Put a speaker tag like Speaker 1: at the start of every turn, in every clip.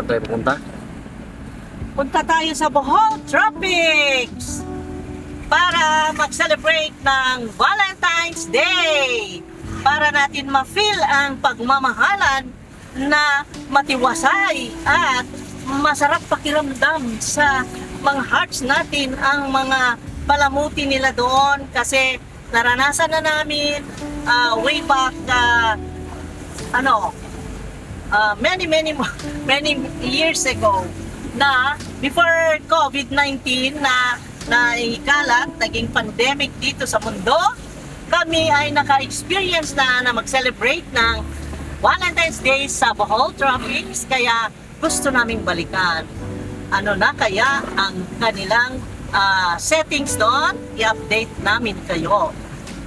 Speaker 1: Saan tayo pupunta?
Speaker 2: Punta tayo sa Bohol Tropics para mag-celebrate ng Valentine's Day. Para natin ma-feel ang pagmamahalan na matiwasay at masarap pakiramdam sa mga hearts natin ang mga palamuti nila doon kasi naranasan na namin way back many years ago na before COVID-19 na ikalat, naging pandemic dito sa mundo, kami ay naka-experience na mag-celebrate ng Valentine's Day sa Bohol Tropics, kaya gusto naming balikan. Ano na kaya ang kanilang settings doon? I-update namin kayo.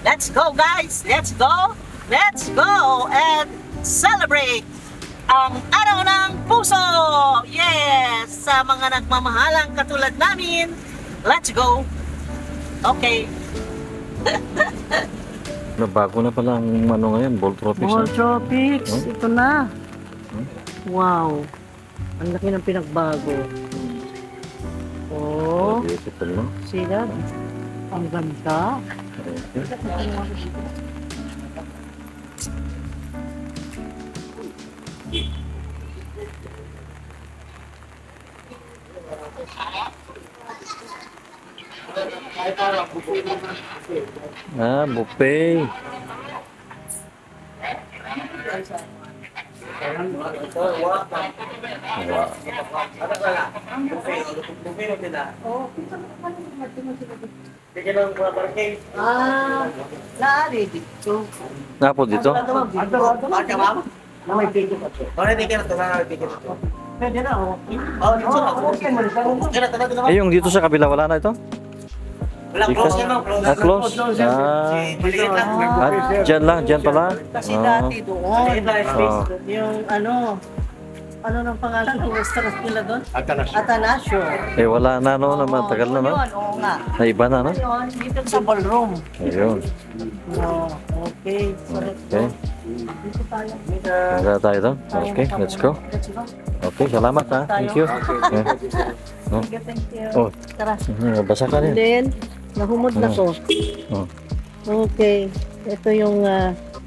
Speaker 2: Let's go guys! Let's go! Let's go and celebrate ang araw ng puso! Yes! Sa mga nagmamahalang katulad namin, let's go! Okay.
Speaker 1: Bago na pala ang ano ngayon, Bohol Tropics.
Speaker 2: Bohol
Speaker 1: na.
Speaker 2: Tropics,
Speaker 1: Huh?
Speaker 2: ito na.
Speaker 1: Huh?
Speaker 2: Wow. Ang laki ng pinagbago. Oh,
Speaker 1: Beautiful, no?
Speaker 2: see that? Ang ganda.
Speaker 1: Okay. Buffet. Wow.
Speaker 2: Naari dito.
Speaker 1: Napo dito?
Speaker 2: Pwede na, oh.
Speaker 1: Yung dito sa kabila, wala na ito? Close. Close? Dyan pala?
Speaker 2: Kasi dati doon, yung ano nang pangalan ng restaurant nila doon? Atanasio.
Speaker 1: Wala na, no? Matagal na, no?
Speaker 2: Yun, oo nga.
Speaker 1: Naiba na, no?
Speaker 2: Yun, dito sa ballroom.
Speaker 1: Ayun.
Speaker 2: Oh, okay.
Speaker 1: Okay.
Speaker 2: Dito tayo.
Speaker 1: Punta tayo doon? Okay, let's go.
Speaker 2: Let's go.
Speaker 1: Okay, salamat ha. Thank you. Yeah. No?
Speaker 2: Thank you.
Speaker 1: Oh,
Speaker 2: Tara.
Speaker 1: basa ka
Speaker 2: And
Speaker 1: rin.
Speaker 2: then, nahumod na ko.
Speaker 1: Oh.
Speaker 2: Okay. Ito yung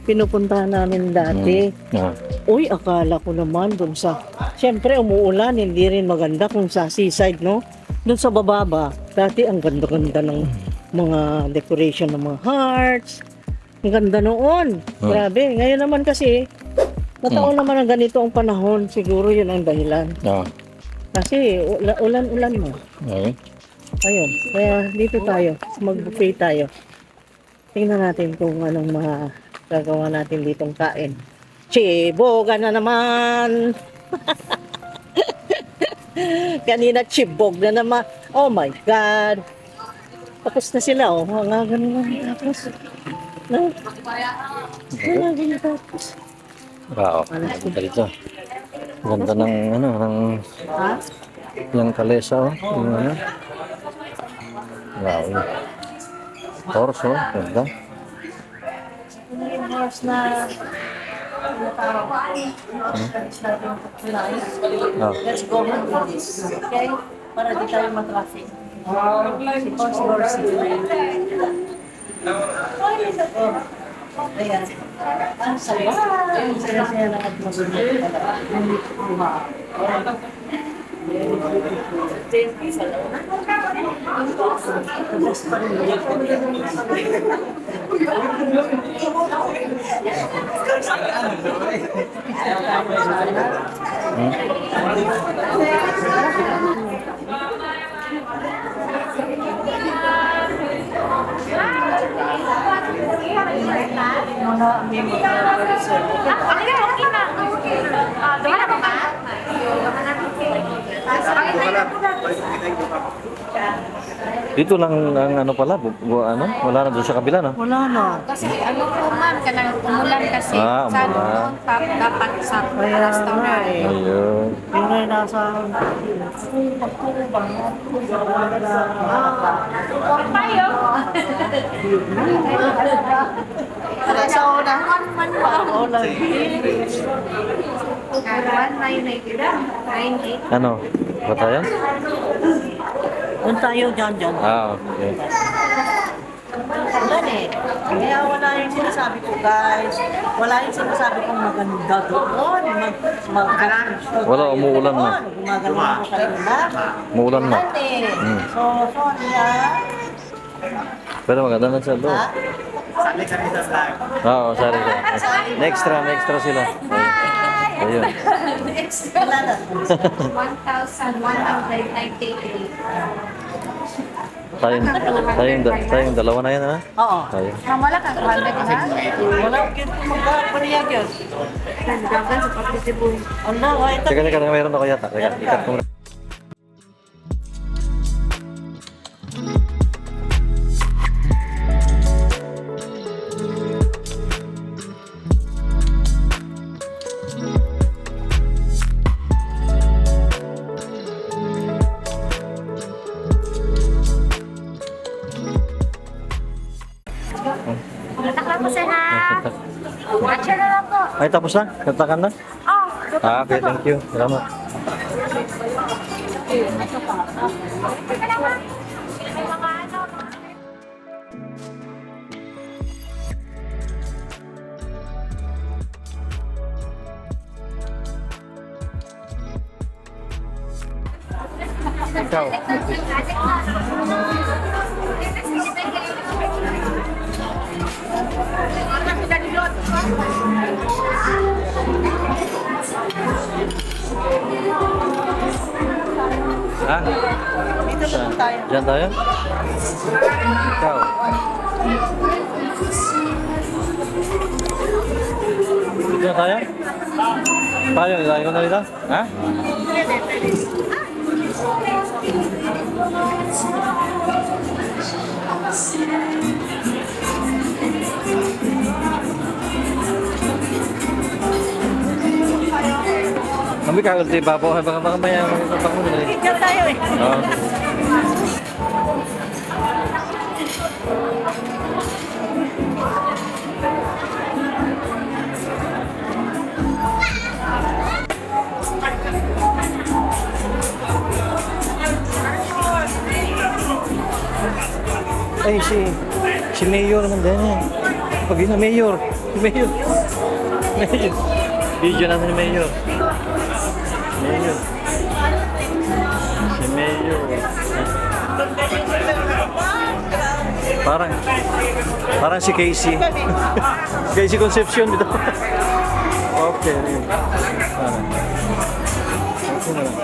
Speaker 2: pinupuntahan namin dati.
Speaker 1: Ah.
Speaker 2: Uy, akala ko naman dun sa... Siyempre, umuulan, hindi rin maganda kung sa seaside, no? Dun sa bababa, dati ang ganda-ganda ng mga decoration ng mga hearts. Ang ganda noon. Grabe. Ngayon naman kasi, nataon naman ang ganito ang panahon. Siguro yun ang dahilan.
Speaker 1: Ah.
Speaker 2: Kasi ulan-ulan mo.
Speaker 1: Okay.
Speaker 2: Ayun. Kaya dito tayo. Mag-buffet tayo. Tingnan natin kung anong mga gagawa natin ditong kain. Chiboga na naman! Kanina chibog na naman. Oh my God! Tapos na sila, oh. Mga ganun lang. Tapos. No? Mga ganun tapos.
Speaker 1: Wow. Ganda dito. Ganda ng ng
Speaker 2: Ha?
Speaker 1: yung kalesa, oh. Yung ano. Wow. Torso, ganda.
Speaker 2: Ano yung horse na Let's go home with this. Okay? Para di tayo matraffic. Si horse. Ayan. Ang saya. Ang saya-saya lang at magulit.
Speaker 1: Dito lang ang ano pala, wala na doon sa kabila, no?
Speaker 2: Wala na.
Speaker 3: Kasi ano po ma'am, kanang umulan kasi
Speaker 1: Ah,
Speaker 3: sa
Speaker 1: umulan.
Speaker 3: dapat sa
Speaker 2: Kaya
Speaker 3: restaurant.
Speaker 2: nga eh.
Speaker 1: Ayun.
Speaker 2: Yun ay nasa...
Speaker 3: Tayo.
Speaker 2: Nasa unahan man pa. Oh, lagi.
Speaker 3: 1,998.
Speaker 1: Ano? Ba tayo?
Speaker 2: Doon tayo dyan.
Speaker 1: Ah, okay.
Speaker 2: Ganun eh. Kaya wala yung sinasabi ko, guys. Wala yung sinasabi kong maganda doon.
Speaker 1: Wala, umuulan na.
Speaker 2: Gumagano ako kanina.
Speaker 1: Umuulan na.
Speaker 2: Ganun eh.
Speaker 1: Mm.
Speaker 2: So, sorry ah.
Speaker 1: Pero maganda na sa loob.
Speaker 2: Ha?
Speaker 1: Oo, sorry ka. Extra sila. Ayun.
Speaker 2: Wala na.
Speaker 3: 1,198.
Speaker 1: Tayong dalawa na yan, ha?
Speaker 2: Oo.
Speaker 1: Tayo.
Speaker 3: Wala ka, 200 na?
Speaker 2: Wala kito magkapaniyag yun.
Speaker 3: Nagdagan sa pagtitibong.
Speaker 2: Ano, ito.
Speaker 1: Teka, mayroon ako yata. Teka, ikat ko muna.
Speaker 3: Natak lang po sir ha. Catcher na lang po.
Speaker 1: Ay, tapos na? Katakan na?
Speaker 3: Oh,
Speaker 1: Ah, okay, thank you. Salamat. Ikaw. Ha?
Speaker 2: Dito naman tayo.
Speaker 1: Diyan tayo? Ikaw. Dito na tayo? Tayo, ilayo na dito? Ha? Kami kakulti pa po. Baka maya magpapakuli.
Speaker 2: Dito tayo eh.
Speaker 1: Oo. Ay, si Mayor naman din yan. Pag yun na Mayor. Mayor. Video namin ni Mayor. Mayor. Si Mayor. Parang si Casey. Casey Concepcion dito. Okay. Parang. Okay na lang.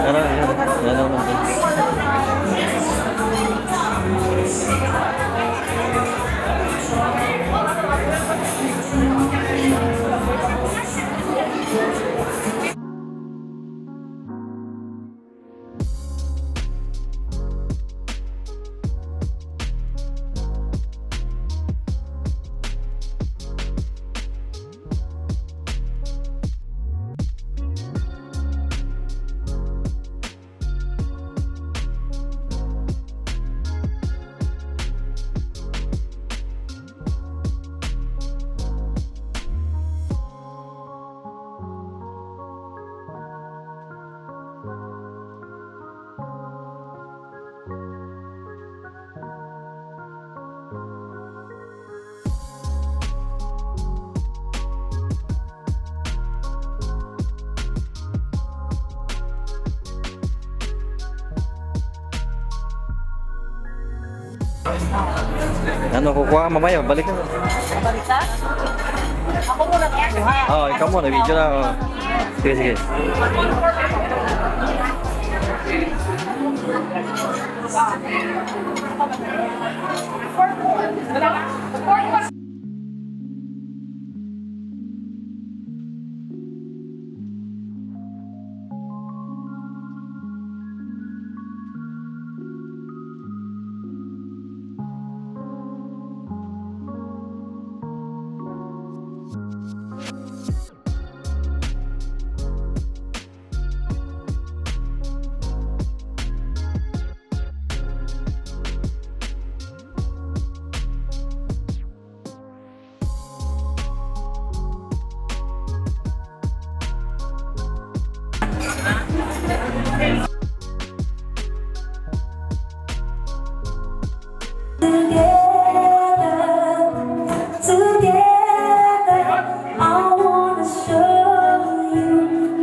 Speaker 1: Ano naman. Ano kukuha mamaya, balik na.
Speaker 2: Balik ka? Ako muna kukuha.
Speaker 1: Oh, ikaw muna, video na. Oh. Sige.
Speaker 4: I wanna show you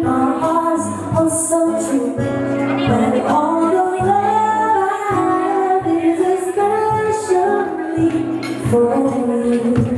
Speaker 4: my heart's oh so true. But all the love I have is especially for you.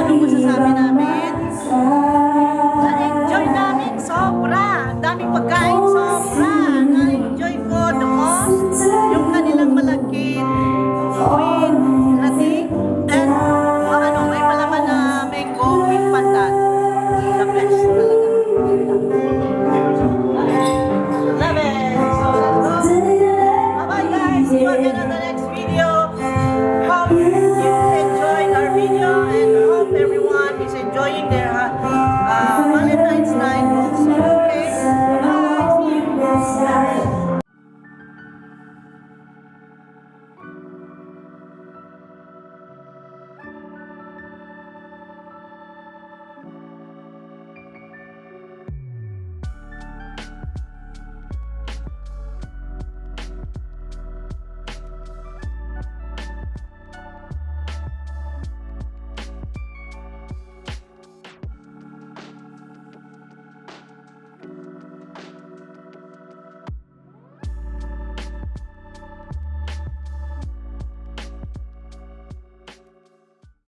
Speaker 2: Anong masasabi namin? Na-enjoy namin sobra. Ang daming pagkain